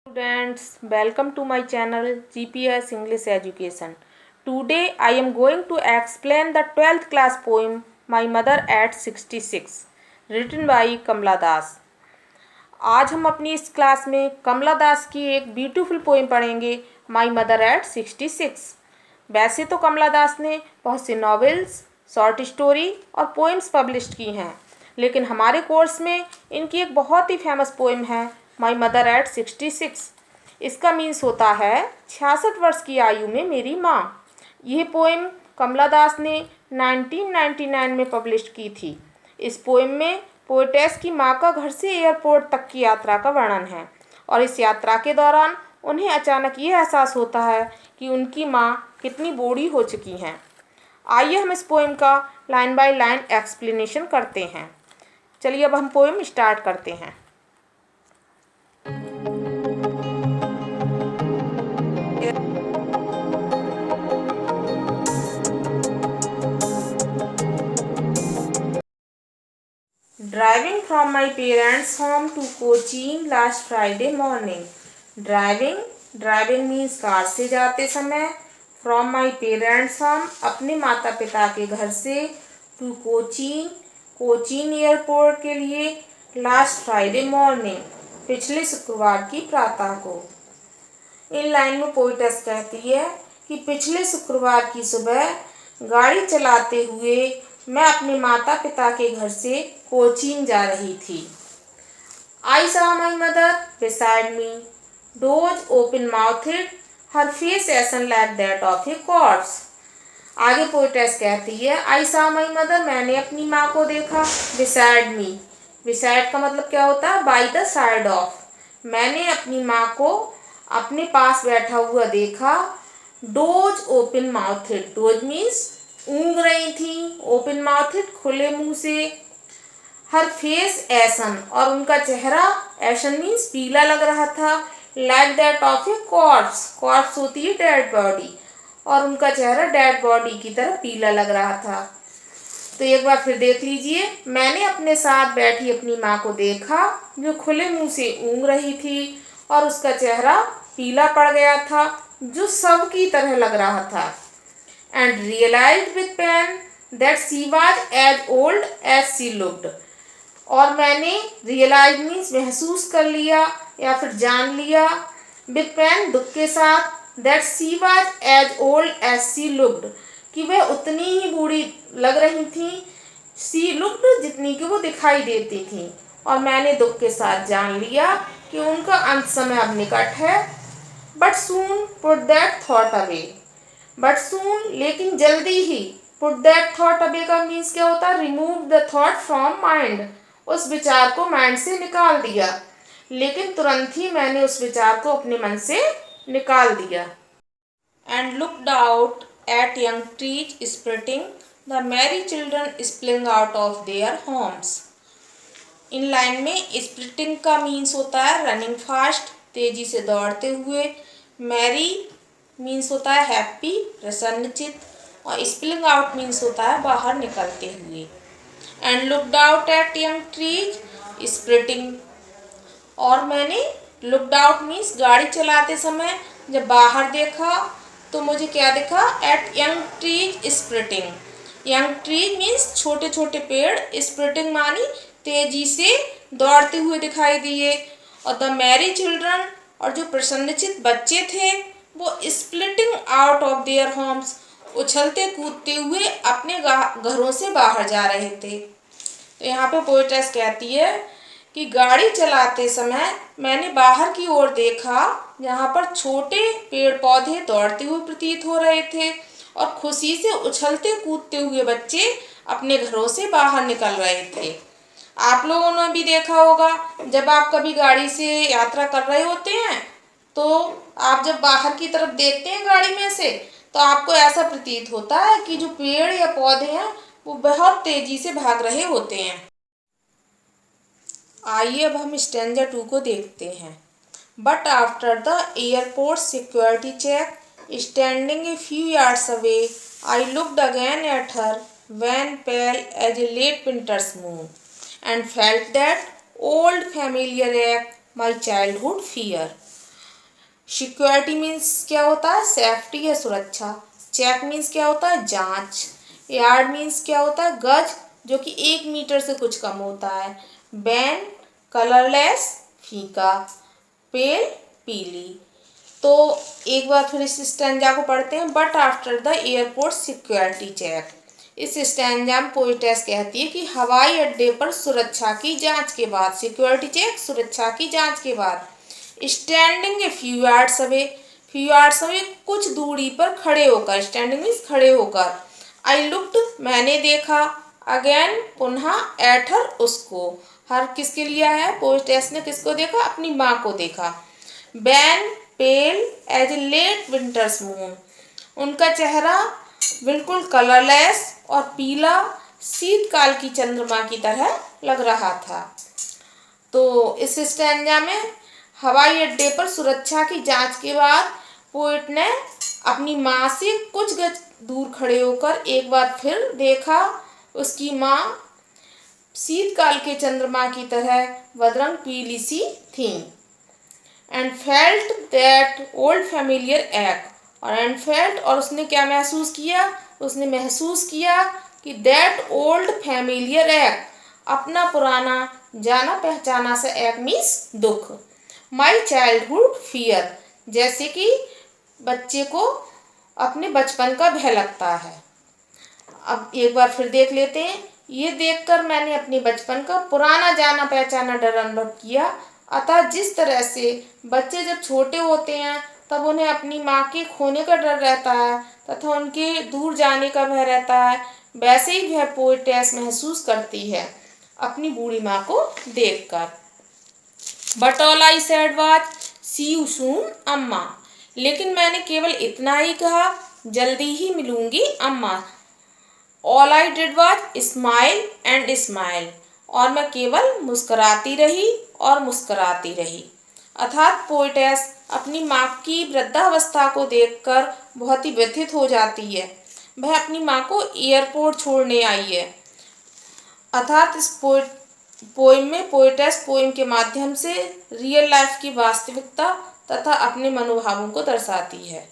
Students, welcome to my channel GPS English Education. Today I am going to explain the 12th class poem My Mother at 66 written by कमला दास. आज हम अपनी इस class में कमला दास की एक beautiful poem पढ़ेंगे my mother eight 66. वैसे तो कमला दास ने बहुत सी नॉवेल्स, शॉर्ट स्टोरी और पोएम्स पब्लिश की हैं, लेकिन हमारे कोर्स में इनकी एक बहुत ही फेमस पोएम है माई मदर एट 66. इसका मीन्स होता है 66 वर्ष की आयु में मेरी माँ. यह पोएम कमला दास ने 1999 में पब्लिश की थी. इस पोएम में पोएटेस की माँ का घर से एयरपोर्ट तक की यात्रा का वर्णन है और इस यात्रा के दौरान उन्हें अचानक ये एहसास होता है कि उनकी माँ कितनी बूढ़ी हो चुकी हैं. आइए हम इस पोएम का लाइन बाय लाइन एक्सप्लेनेशन करते हैं. चलिए अब हम पोएम स्टार्ट करते हैं. Driving from my parents' home to Cochin last Friday morning. Driving means car से जाते समय. From my parents' home अपने माता पिता के घर से. To कोचीन एयरपोर्ट के लिए. Last Friday morning पिछले शुक्रवार की प्रातः को. इन लाइन में पोइटस कहती है कि पिछले शुक्रवार की सुबह गाड़ी चलाते हुए मैं अपने माता पिता के घर से कोचीन जा रही थी. आई saw my mother beside me, doors open mouthed, her face ashen like that of a corpse. आगे पोइटेस कहती है आई saw my mother मैंने अपनी माँ को देखा. beside me, beside का मतलब क्या होता है? by the side of. मैंने अपनी माँ को अपने पास बैठा हुआ देखा. doors open mouthed, doors means ऊँग रही थी. ओपन माउथेड खुले मुंह से. हर फेस एसन और उनका चेहरा एसन मीन्स पीला लग रहा था. Like that of A corps, corps होती है डेड बॉडी, और उनका चेहरा डेड बॉडी की तरह पीला लग रहा था. तो एक बार फिर देख लीजिए. मैंने अपने साथ बैठी अपनी माँ को देखा जो खुले मुंह से ऊँग रही थी और उसका चेहरा पीला पड़ गया था जो सब की तरह लग रहा था. And realized with pain that she was as old as she looked. और मैंने realize means महसूस कर लिया या फिर जान लिया. with pain दुख के साथ. that she was as old as she looked कि वह उतनी ही बूढ़ी लग रही थी. she looked जितनी कि वो दिखाई देती थी. और मैंने दुख के साथ जान लिया कि उनका अंत समय अब निकट है. but soon put that thought away. But soon लेकिन जल्दी ही. पुट दैट थॉट अवे का मीन्स क्या होता है? Remove the thought from mind. उस विचार को माइंड से निकाल दिया. लेकिन तुरंत ही मैंने उस विचार को अपने मन से निकाल दिया. And looked out at young trees sprouting, the merry children spring out of their homes. इन लाइन में स्प्रिटिंग का मीन्स होता है रनिंग फास्ट, तेजी से दौड़ते हुए. मैरी मीन्स होता है हैप्पी, प्रसन्नचित, और स्पिलिंग आउट मीन्स होता है बाहर निकलते हुए. And looked out at young trees sprouting, और मैंने लुक्ड आउट मीन्स गाड़ी चलाते समय जब बाहर देखा तो मुझे क्या दिखा? At young trees sprouting. Young trees means छोटे छोटे पेड़, स्प्रिटिंग मानी तेजी से दौड़ते हुए दिखाई दिए. और द मैरी चिल्ड्रन, और जो प्रसन्नचित बच्चे थे वो splitting out of their homes, उछलते कूदते हुए अपने घरों से बाहर जा रहे थे. तो यहाँ पे पोएटेस कहती है कि गाड़ी चलाते समय मैंने बाहर की ओर देखा जहाँ पर छोटे पेड़ पौधे दौड़ते हुए प्रतीत हो रहे थे और खुशी से उछलते कूदते हुए बच्चे अपने घरों से बाहर निकल रहे थे. आप लोगों ने भी देखा होगा जब आप कभी गाड़ी से यात्रा कर रहे होते हैं तो आप जब बाहर की तरफ देखते हैं गाड़ी में से तो आपको ऐसा प्रतीत होता है कि जो पेड़ या पौधे हैं वो बहुत तेजी से भाग रहे होते हैं. आइए अब हम स्टैंजा 2 को देखते हैं. But after the airport security check, standing a few yards away, I looked again at her when pale as a late winter's moon, and felt that old familiar ache, my childhood fear. Security means क्या होता है, safety या सुरक्षा। Check means क्या होता है, जांच। Yard means क्या होता है, गज, जो कि 1 मीटर से कुछ कम होता है। बैन, कलरलेस, फीका। पेल, पीली। तो एक बार फिर इस स्टैंजा को पढ़ते हैं। But after the airport security check. इस स्टैंजा में पोएटेस कहती है कि हवाई अड्डे पर सुरक्षा की जांच के बाद, सिक्योरिटी चेक सुरक्षा की जांच के बाद, standing a few yards away, few yards away कुछ दूरी पर खड़े होकर, स्टैंडिंग मीन्स खड़े होकर, आई लुक्ड मैंने देखा, अगेन पुनः, एट हर उसको, हर किसके लिए है, पोएटेस ने किसको देखा, अपनी माँ को देखा। When pale as a late winter's moon, उनका चेहरा बिल्कुल कलरलेस और पीला शीतकाल की चंद्रमा की तरह लग रहा था। तो इस स्टैंजा में हवाई अड्डे पर सुरक्षा की जांच के बाद पोएट ने अपनी माँ से कुछ गज दूर खड़े होकर एक बार फिर देखा, उसकी माँ शीतकाल के चंद्रमा की तरह बदरंग पीली सी थी। And felt that old familiar एक, और उसने क्या महसूस किया, उसने महसूस किया कि दैट ओल्ड फैमिलियर एक, अपना पुराना जाना पहचाना सा एक मीन्स दुख। माई चाइल्डहुड फियर, जैसे कि बच्चे को अपने बचपन का भय लगता है। अब एक बार फिर देख लेते हैं। ये देखकर मैंने अपने बचपन का पुराना जाना पहचाना डर अनुभव किया। अतः जिस तरह से बच्चे जब छोटे होते हैं तब उन्हें अपनी माँ के खोने का डर रहता है तथा उनके दूर जाने का भय रहता है, वैसे ही वह पोएटेस महसूस करती है अपनी बूढ़ी माँ को देखकर। But all I said was see you soon अम्मा, लेकिन मैंने केवल इतना ही कहा, जल्दी ही मिलूंगी अम्मा। All I did was smile and smile, और मैं केवल मुस्कराती रही और मुस्कराती रही। अर्थात पोएटेस अपनी माँ की वृद्धावस्था को देखकर बहुत ही व्यथित हो जाती है। वह अपनी माँ को एयरपोर्ट छोड़ने आई है। अर्थात इस पोइम में पोएटेस पोइम के माध्यम से रियल लाइफ की वास्तविकता तथा अपने मनोभावों को दर्शाती है।